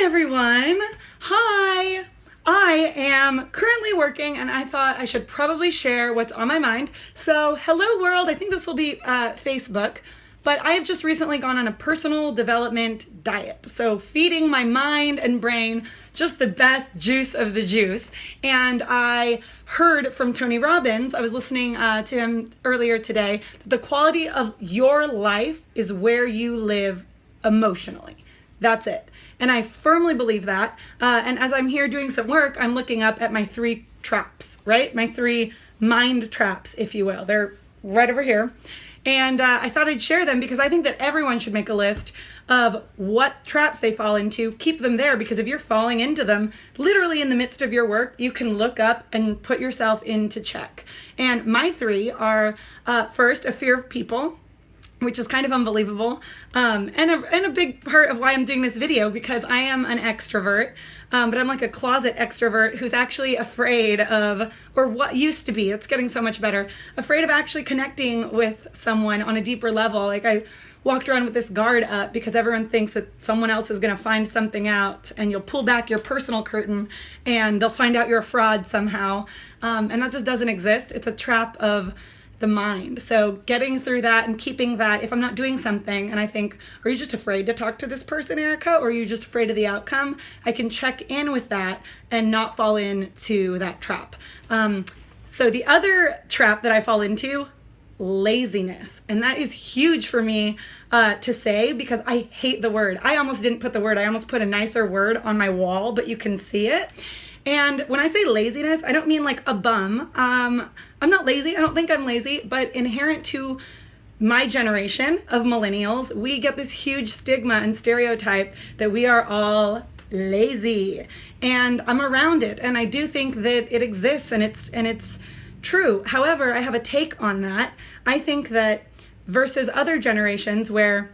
everyone. Hi. I am currently working and I thought I should probably share what's on my mind. So hello world, I think this will be Facebook, but I have just recently gone on a personal development diet. So feeding my mind and brain just the best juice of the juice. And I heard from Tony Robbins, I was listening to him earlier today, that the quality of your life is where you live emotionally. That's it. And I firmly believe that. And as I'm here doing some work, I'm looking up at my 3 traps, right? My 3 mind traps, if you will. They're right over here. And I thought I'd share them because I think that everyone should make a list of what traps they fall into. Keep them there because if you're falling into them, literally in the midst of your work, you can look up and put yourself into check. And my 3 are first, a fear of people, which is kind of unbelievable, and a big part of why I'm doing this video, because I am an extrovert, but I'm like a closet extrovert who's actually afraid of, or what used to be, it's getting so much better, afraid of actually connecting with someone on a deeper level. Like I walked around with this guard up because everyone thinks that someone else is gonna find something out, and you'll pull back your personal curtain and they'll find out you're a fraud somehow, and that just doesn't exist. It's a trap of the mind. So getting through that and keeping that, if I'm not doing something and I think, are you just afraid to talk to this person, Erika, or are you just afraid of the outcome? I can check in with that and not fall into that trap. So the other trap that I fall into, laziness. And that is huge for me to say because I hate the word. I almost didn't put the word, I almost put a nicer word on my wall, but you can see it. And when I say laziness, I don't mean like a bum. I'm not lazy. I don't think I'm lazy, but inherent to my generation of millennials, we get this huge stigma and stereotype that we are all lazy. And I'm around it. And I do think that it exists and it's true. However, I have a take on that. I think that versus other generations where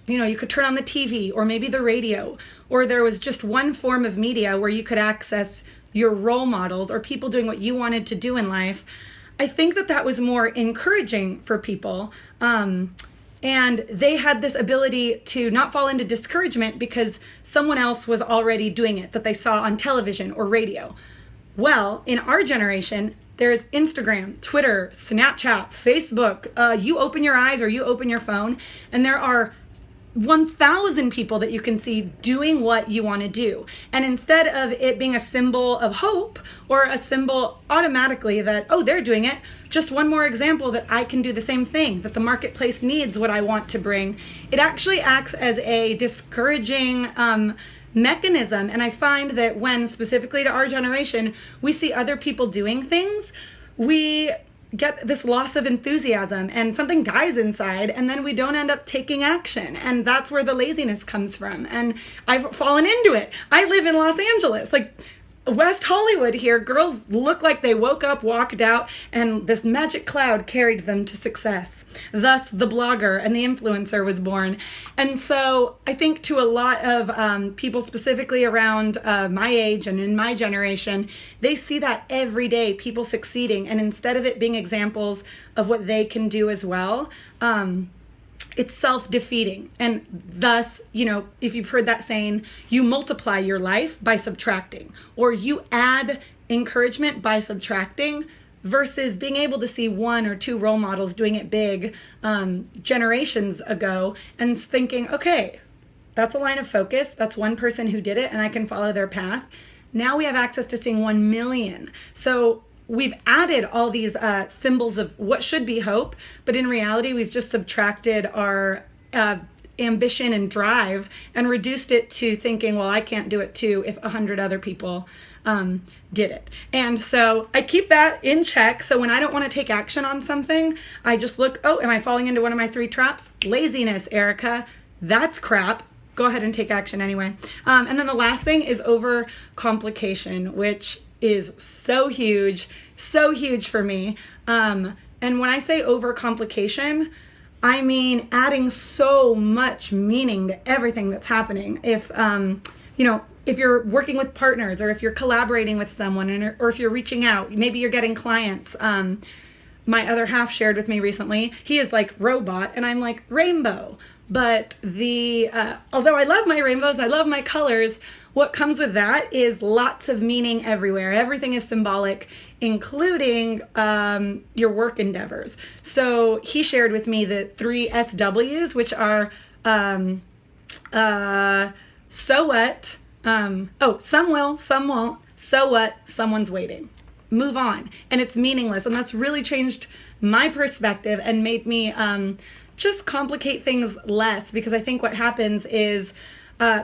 you could turn on the TV or maybe the radio, or there was just one form of media where you could access your role models or people doing what you wanted to do in life. I think that that was more encouraging for people. And they had this ability to not fall into discouragement because someone else was already doing it that they saw on television or radio. Well, in our generation, there's Instagram, Twitter, Snapchat, Facebook. You open your eyes or you open your phone and there are 1,000 people that you can see doing what you want to do. And instead of it being a symbol of hope or a symbol automatically that, oh, they're doing it, just one more example that I can do the same thing, that the marketplace needs what I want to bring, it actually acts as a discouraging mechanism. And I find that when, specifically to our generation, we see other people doing things, we get this loss of enthusiasm and something dies inside, and then we don't end up taking action. And that's where the laziness comes from. And I've fallen into it. I live in Los Angeles, like West Hollywood here. Girls look like they woke up, walked out, and this magic cloud carried them to success. Thus, the blogger and the influencer was born. And so I think to a lot of people specifically around my age and in my generation, they see that every day, people succeeding. And instead of it being examples of what they can do as well, it's self-defeating. And thus, if you've heard that saying, you multiply your life by subtracting, or you add encouragement by subtracting, versus being able to see 1 or 2 role models doing it big generations ago and thinking, okay, that's a line of focus. That's one person who did it and I can follow their path. Now we have access to seeing 1 million. So we've added all these symbols of what should be hope, but in reality, we've just subtracted our ambition and drive and reduced it to thinking, well, I can't do it too if 100 other people did it. And so I keep that in check. So when I don't want to take action on something, I just look, oh, am I falling into one of my 3 traps? Laziness, Erika. That's crap. Go ahead and take action anyway. And then the last thing is overcomplication, which is so huge for me. And when I say overcomplication, I mean adding so much meaning to everything that's happening. If if you're working with partners, or if you're collaborating with someone, or if you're reaching out, maybe you're getting clients. My other half shared with me recently, he is like robot and I'm like rainbow. But although I love my rainbows, I love my colors, what comes with that is lots of meaning everywhere. Everything is symbolic, including your work endeavors. So he shared with me the 3 SWs, which are so what, some will, some won't, so what, someone's waiting. Move on. And it's meaningless. And that's really changed my perspective and made me just complicate things less, because I think what happens is,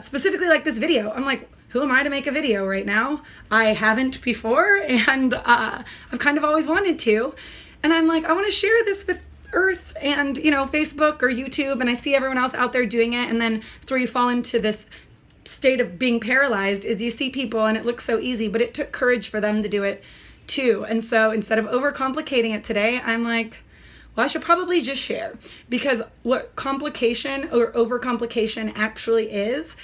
specifically like this video, I'm like, who am I to make a video right now? I haven't before, and I've kind of always wanted to. And I'm like, I want to share this with Earth and, Facebook or YouTube, and I see everyone else out there doing it, and then it's where you fall into this state of being paralyzed, is you see people and it looks so easy, but it took courage for them to do it too. And so instead of overcomplicating it today, I'm like, well, I should probably just share, because what complication or overcomplication actually is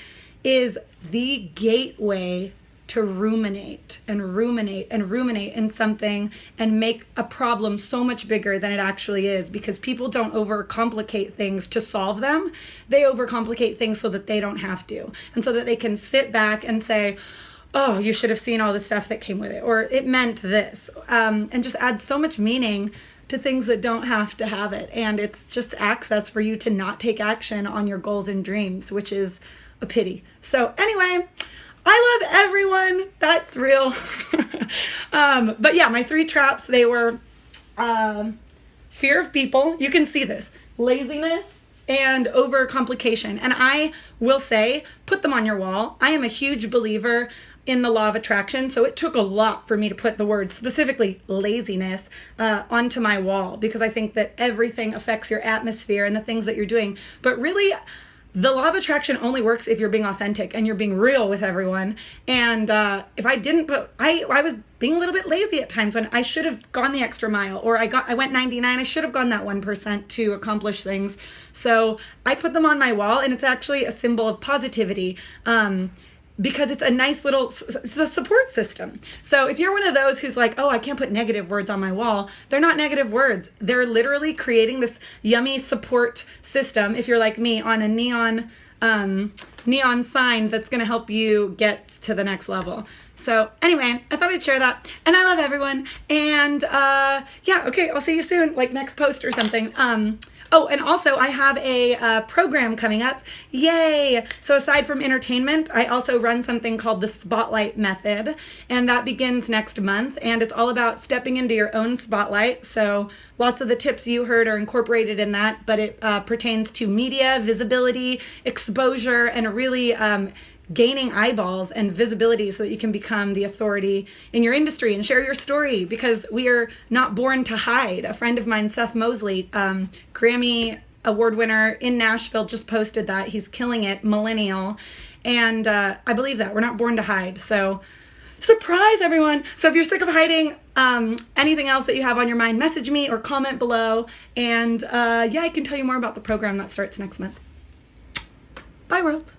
the gateway to ruminate and ruminate and ruminate in something and make a problem so much bigger than it actually is, because people don't overcomplicate things to solve them. They overcomplicate things so that they don't have to, and so that they can sit back and say, oh, you should have seen all the stuff that came with it, or it meant this, and just add so much meaning to things that don't have to have it. And it's just access for you to not take action on your goals and dreams, which is a pity. So anyway, I love everyone. That's real. But yeah, my 3 traps, they were fear of people. You can see this. Laziness and overcomplication. And I will say, put them on your wall. I am a huge believer in the law of attraction. So it took a lot for me to put the word, specifically laziness, onto my wall, because I think that everything affects your atmosphere and the things that you're doing. But really, the law of attraction only works if you're being authentic and you're being real with everyone. And if I didn't I was being a little bit lazy at times when I should have gone the extra mile, or I went 99. I should have gone that 1% to accomplish things. So I put them on my wall, and it's actually a symbol of positivity. Because it's a nice little, it's a support system. So if you're one of those who's like, oh, I can't put negative words on my wall, they're not negative words. They're literally creating this yummy support system, if you're like me, on a neon sign that's going to help you get to the next level. So anyway, I thought I'd share that. And I love everyone. And yeah, okay, I'll see you soon, like next post or something. Oh, and also I have a program coming up. Yay! So aside from entertainment, I also run something called the Spotlight Method, and that begins next month, and it's all about stepping into your own spotlight. So lots of the tips you heard are incorporated in that, but it pertains to media, visibility, exposure, and really gaining eyeballs and visibility so that you can become the authority in your industry and share your story, because we are not born to hide. A friend of mine, Seth Mosley, Grammy award winner in Nashville, just posted that. He's killing it, Millennial. And I believe that. We're not born to hide. So surprise, everyone. So if you're sick of hiding, anything else that you have on your mind, message me or comment below. And yeah, I can tell you more about the program that starts next month. Bye, world.